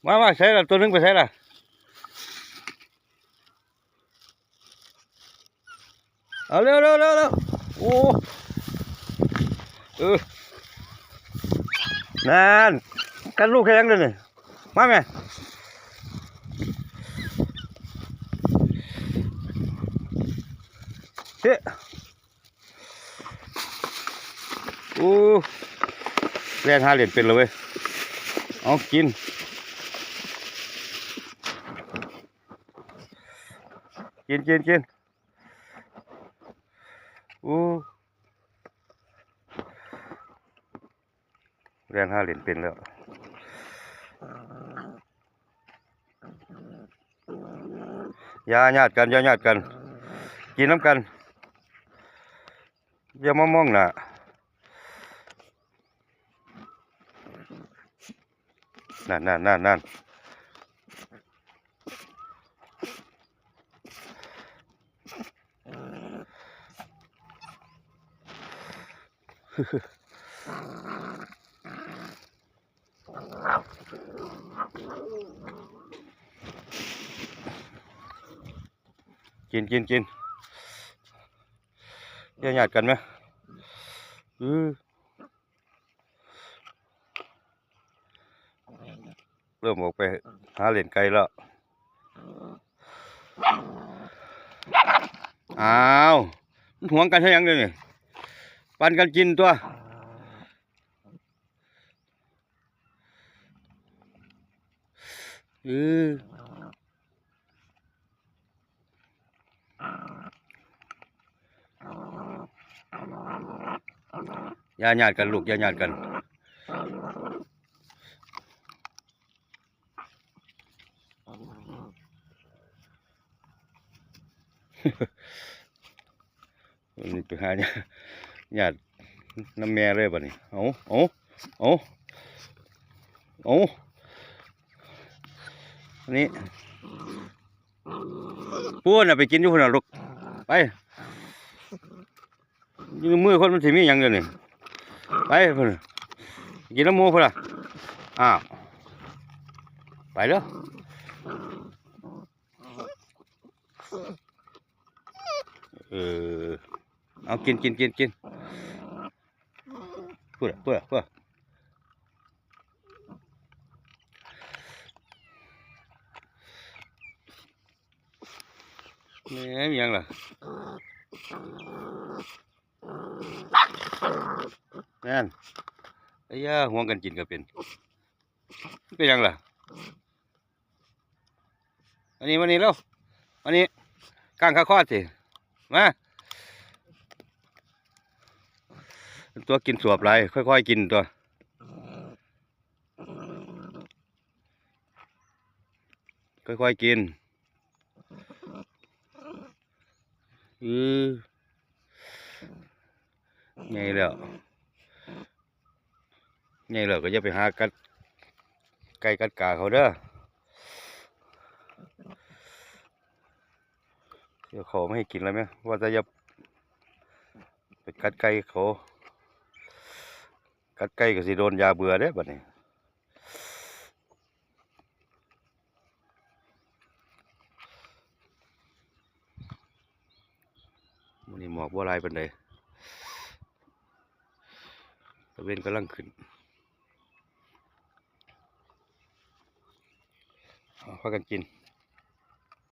มาใส่ละตัวนึงไปใส่ละเอาเร็วโอ้นั่นกันลูกแข็งเลยนี่มาไหมเฮ้โอ้แล่นหาเหรียญเป็นเลยเว้ยเอากินโอ้แล่นหาเหรียญเป็นแล้วอย่าญาติกันกินน้ำกันอย่ามามองหน้านั่นกินอย่าญาติกันไหมเริ่มออกไปหาเหรียญไกลแล้วอ้าวห่วงกันใช่ยังเลยนี่ปันกันกินตัวอย่าญาติกันลูกอย่าญาติกันวันนี้ไปหาญาติน้ำแม่เลยบ่นี่เอาอันนี้พูดน่ะไปกินอยู่พุ่นน่ะลูกไปยืมมือคนมันสิมีหยังเดี๋ยวนี้ไปพุ่นกินน้ำมูพุ่นล่ะอ้าวไปเด้อเอากินพูดนี่มีหยังล่ะนั่นไอ้ย่าห่วงกันกินก็เป็นหยังล่ะอันนี้แล้วอันนี้ก้างข้าคอดสิมาตัวกินสวบไรค่อยๆกินตัวค่อยๆกินไงแล้วก็อย่าไปหากัดไก่กัดกาเขาเด้อเดี๋ยวเขาไม่ให้กินแล้วไหมว่าจะอย่าไปกัดไก่เขากัดไก่ก็สิโดนยาเบื่อเด้บัดนี้วันนี้หมอกบัวลายเป็นไงตะเวนกำลังขึ้นพากันกิน